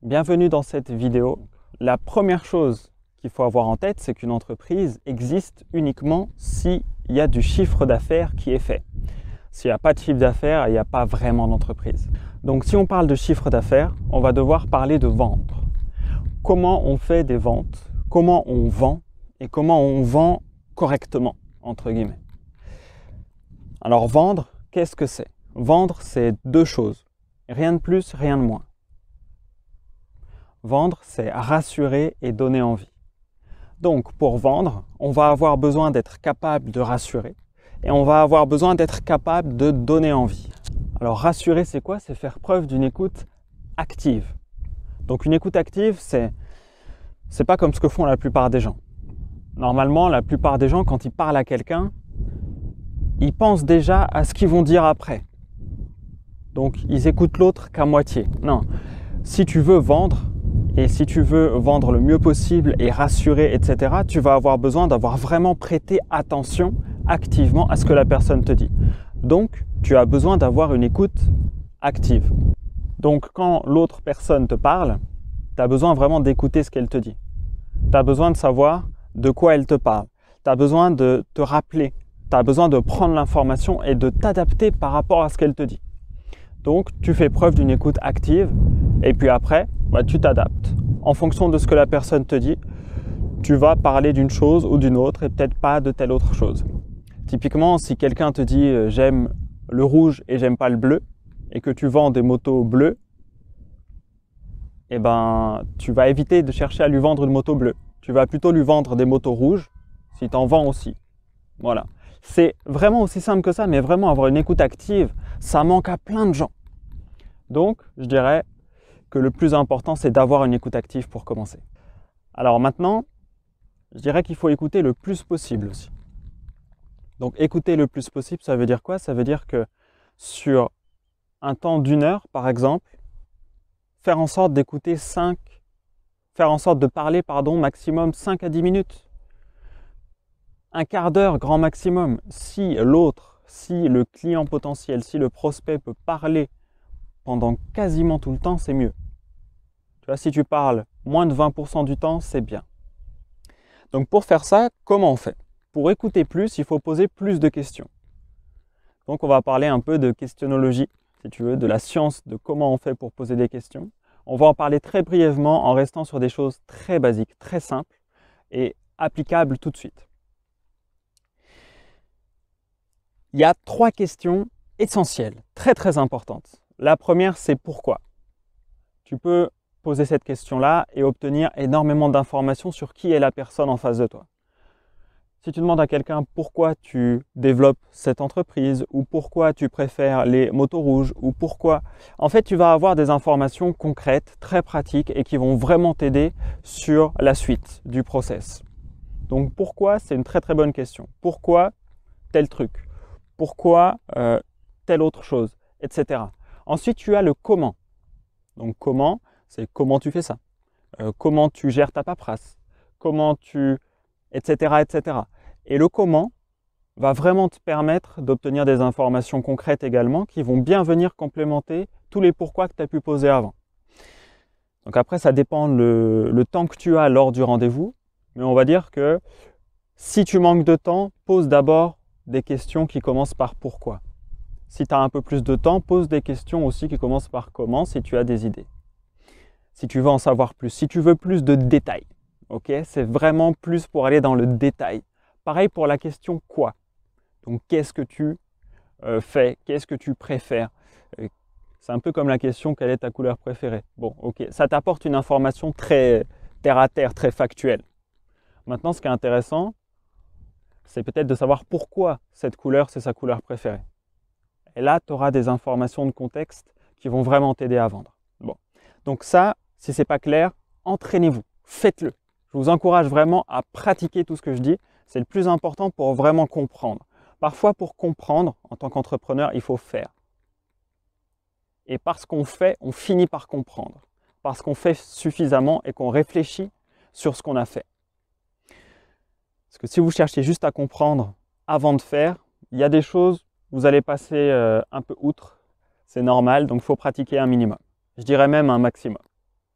Bienvenue dans cette vidéo. La première chose qu'il faut avoir en tête, c'est qu'une entreprise existe uniquement s'il y a du chiffre d'affaires qui est fait. S'il n'y a pas de chiffre d'affaires, il n'y a pas vraiment d'entreprise. Donc si on parle de chiffre d'affaires, on va devoir parler de vendre. Comment on fait des ventes, comment on vend et comment on vend correctement, entre guillemets. Alors vendre, qu'est-ce que c'est? Vendre, c'est deux choses. Rien de plus, rien de moins. Vendre, c'est rassurer et donner envie. Donc, pour vendre, on va avoir besoin d'être capable de rassurer et on va avoir besoin d'être capable de donner envie. Alors, rassurer, c'est quoi? C'est faire preuve d'une écoute active. Donc, une écoute active, c'est pas comme ce que font la plupart des gens. Normalement, la plupart des gens, quand ils parlent à quelqu'un, ils pensent déjà à ce qu'ils vont dire après. Donc, ils écoutent l'autre qu'à moitié. Non, si tu veux vendre, et si tu veux vendre le mieux possible et rassurer, etc., tu vas avoir besoin d'avoir vraiment prêté attention activement à ce que la personne te dit. Donc, tu as besoin d'avoir une écoute active. Donc, quand l'autre personne te parle, tu as besoin vraiment d'écouter ce qu'elle te dit. Tu as besoin de savoir de quoi elle te parle. Tu as besoin de te rappeler. Tu as besoin de prendre l'information et de t'adapter par rapport à ce qu'elle te dit. Donc, tu fais preuve d'une écoute active et puis après, tu t'adaptes. En fonction de ce que la personne te dit, tu vas parler d'une chose ou d'une autre et peut-être pas de telle autre chose. Typiquement, si quelqu'un te dit « j'aime le rouge et j'aime pas le bleu » et que tu vends des motos bleues, eh ben, tu vas éviter de chercher à lui vendre une moto bleue. Tu vas plutôt lui vendre des motos rouges si tu en vends aussi. Voilà. C'est vraiment aussi simple que ça, mais vraiment avoir une écoute active, ça manque à plein de gens. Donc, je dirais que le plus important, c'est d'avoir une écoute active pour commencer. Alors maintenant, je dirais qu'il faut écouter le plus possible aussi. Donc, écouter le plus possible, ça veut dire quoi? Ça veut dire que sur un temps d'1 heure, par exemple, faire en sorte d'écouter de parler, maximum 5 à 10 minutes. Un quart d'heure, grand maximum. Si le client potentiel, si le prospect peut parler pendant quasiment tout le temps, c'est mieux. Tu vois, si tu parles moins de 20% du temps, c'est bien. Donc pour faire ça, comment on fait? Pour écouter plus, il faut poser plus de questions. Donc on va parler un peu de questionnologie, si tu veux, de la science de comment on fait pour poser des questions. On va en parler très brièvement en restant sur des choses très basiques, très simples et applicables tout de suite. Il y a 3 questions essentielles, très très importantes. La première, c'est pourquoi. Tu peux poser cette question-là et obtenir énormément d'informations sur qui est la personne en face de toi. Si tu demandes à quelqu'un pourquoi tu développes cette entreprise ou pourquoi tu préfères les motos rouges ou pourquoi, en fait, tu vas avoir des informations concrètes, très pratiques et qui vont vraiment t'aider sur la suite du process. Donc pourquoi, c'est une très très bonne question. Pourquoi tel truc? Pourquoi telle autre chose, etc. Ensuite, tu as le comment. Donc comment, c'est comment tu fais ça, comment tu gères ta paperasse, etc., etc. Et le comment va vraiment te permettre d'obtenir des informations concrètes également qui vont bien venir complémenter tous les pourquoi que tu as pu poser avant. Donc après, ça dépend le temps que tu as lors du rendez-vous, mais on va dire que si tu manques de temps, pose d'abord des questions qui commencent par pourquoi. Si tu as un peu plus de temps, pose des questions aussi qui commencent par comment si tu as des idées. Si tu veux en savoir plus, si tu veux plus de détails, okay? C'est vraiment plus pour aller dans le détail. Pareil pour la question quoi. Donc qu'est-ce que tu fais? Qu'est-ce que tu préfères? C'est un peu comme la question quelle est ta couleur préférée? Bon, ok, ça t'apporte une information très terre à terre, très factuelle. Maintenant, ce qui est intéressant, c'est peut-être de savoir pourquoi cette couleur, c'est sa couleur préférée. Et là, tu auras des informations de contexte qui vont vraiment t'aider à vendre. Bon. Donc ça, si ce n'est pas clair, entraînez-vous, faites-le. Je vous encourage vraiment à pratiquer tout ce que je dis. C'est le plus important pour vraiment comprendre. Parfois, pour comprendre, en tant qu'entrepreneur, il faut faire. Et parce qu'on fait, on finit par comprendre. Parce qu'on fait suffisamment et qu'on réfléchit sur ce qu'on a fait. Parce que si vous cherchez juste à comprendre avant de faire, il y a des choses, vous allez passer un peu outre. C'est normal, donc il faut pratiquer un minimum. Je dirais même un maximum.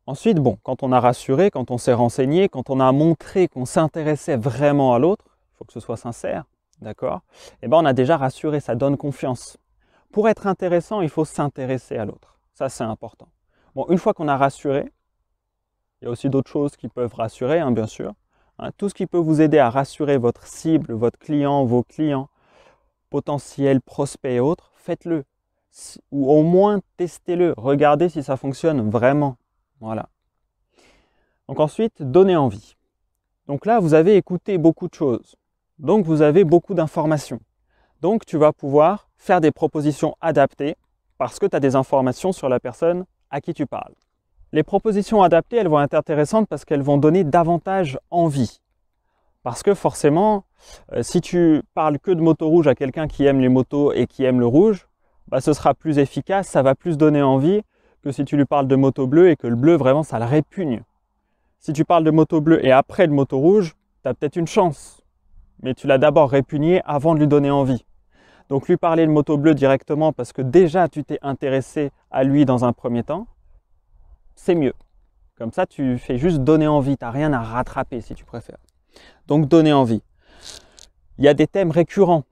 Ensuite, bon, quand on a rassuré, quand on s'est renseigné, quand on a montré qu'on s'intéressait vraiment à l'autre, il faut que ce soit sincère, d'accord? Eh bien, on a déjà rassuré, ça donne confiance. Pour être intéressant, il faut s'intéresser à l'autre. Ça, c'est important. Bon, une fois qu'on a rassuré, il y a aussi d'autres choses qui peuvent rassurer, hein, bien sûr. Hein, tout ce qui peut vous aider à rassurer votre cible, votre client, vos clients, potentiels, prospects et autres, faites-le. Ou au moins, testez-le. Regardez si ça fonctionne vraiment. Voilà. Donc ensuite, donnez envie. Donc là, vous avez écouté beaucoup de choses. Donc vous avez beaucoup d'informations. Donc tu vas pouvoir faire des propositions adaptées parce que tu as des informations sur la personne à qui tu parles. Les propositions adaptées, elles vont être intéressantes parce qu'elles vont donner davantage envie. Parce que forcément, si tu parles que de moto rouge à quelqu'un qui aime les motos et qui aime le rouge, bah, ce sera plus efficace, ça va plus donner envie que si tu lui parles de moto bleue et que le bleu, vraiment, ça le répugne. Si tu parles de moto bleue et après de moto rouge, tu as peut-être une chance. Mais tu l'as d'abord répugné avant de lui donner envie. Donc lui parler de moto bleue directement parce que déjà tu t'es intéressé à lui dans un premier temps, c'est mieux. Comme ça, tu fais juste donner envie, tu n'as rien à rattraper si tu préfères. Donc donner envie. Il y a des thèmes récurrents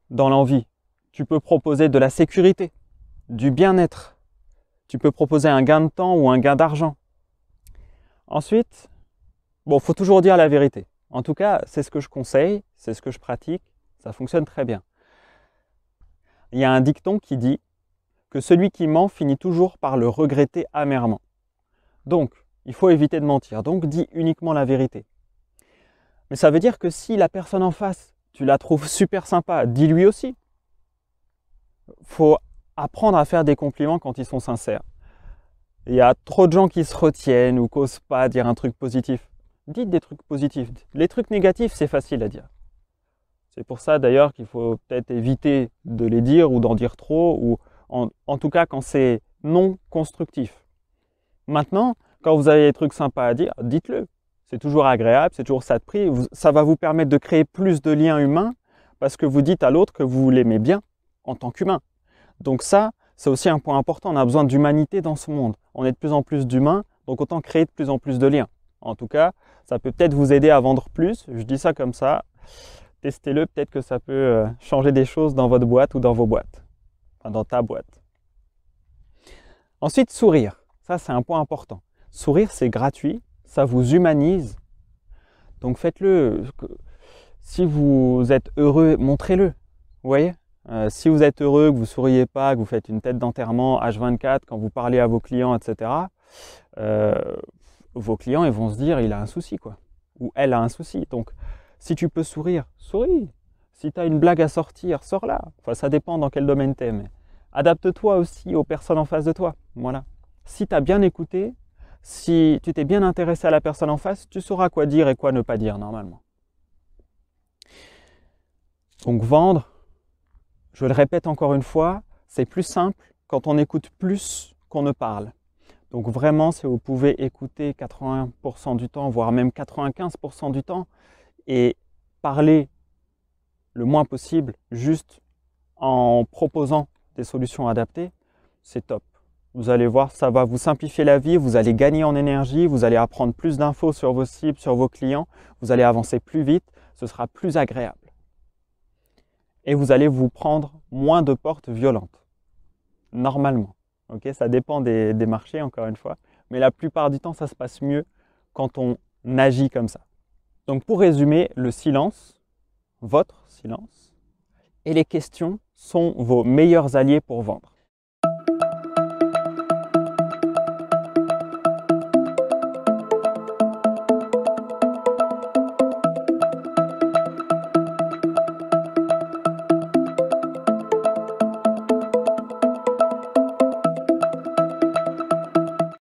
dans l'envie. Tu peux proposer de la sécurité, du bien-être. Tu peux proposer un gain de temps ou un gain d'argent. Ensuite, bon, faut toujours dire la vérité. En tout cas, c'est ce que je conseille, c'est ce que je pratique, ça fonctionne très bien. Il y a un dicton qui dit que celui qui ment finit toujours par le regretter amèrement. Donc, il faut éviter de mentir. Donc, dis uniquement la vérité. Mais ça veut dire que si la personne en face, tu la trouves super sympa, dis-lui aussi. Il faut apprendre à faire des compliments quand ils sont sincères. Il y a trop de gens qui se retiennent ou n'osent pas dire un truc positif. Dites des trucs positifs. Les trucs négatifs, c'est facile à dire. C'est pour ça d'ailleurs qu'il faut peut-être éviter de les dire ou d'en dire trop, ou en tout cas quand c'est non constructif. Maintenant, quand vous avez des trucs sympas à dire, dites-le. C'est toujours agréable, c'est toujours ça de prix. Ça va vous permettre de créer plus de liens humains parce que vous dites à l'autre que vous l'aimez bien en tant qu'humain. Donc ça, c'est aussi un point important. On a besoin d'humanité dans ce monde. On est de plus en plus d'humains, donc autant créer de plus en plus de liens. En tout cas, ça peut peut-être vous aider à vendre plus. Je dis ça comme ça. Testez-le, peut-être que ça peut changer des choses dans votre boîte ou dans vos boîtes. Enfin, dans ta boîte. Ensuite, sourire. Ça, c'est un point important. Sourire, c'est gratuit. Ça vous humanise. Donc faites-le. Si vous êtes heureux, montrez-le. Vous voyez ? Si vous êtes heureux, que vous ne souriez pas, que vous faites une tête d'enterrement H24 quand vous parlez à vos clients, etc., vos clients ils vont se dire il a un souci, quoi. Ou elle a un souci. Donc, si tu peux sourire, souris. Si tu as une blague à sortir, sors-la. Enfin, ça dépend dans quel domaine tu es. Mais adapte-toi aussi aux personnes en face de toi. Voilà. Si tu as bien écouté, si tu t'es bien intéressé à la personne en face, tu sauras quoi dire et quoi ne pas dire normalement. Donc, vendre. Je le répète encore une fois, c'est plus simple quand on écoute plus qu'on ne parle. Donc vraiment, si vous pouvez écouter 80% du temps, voire même 95% du temps, et parler le moins possible, juste en proposant des solutions adaptées, c'est top. Vous allez voir, ça va vous simplifier la vie, vous allez gagner en énergie, vous allez apprendre plus d'infos sur vos cibles, sur vos clients, vous allez avancer plus vite, ce sera plus agréable. Et vous allez vous prendre moins de portes violentes, normalement. Okay, ça dépend des marchés, encore une fois, mais la plupart du temps, ça se passe mieux quand on agit comme ça. Donc pour résumer, le silence, votre silence, et les questions sont vos meilleurs alliés pour vendre.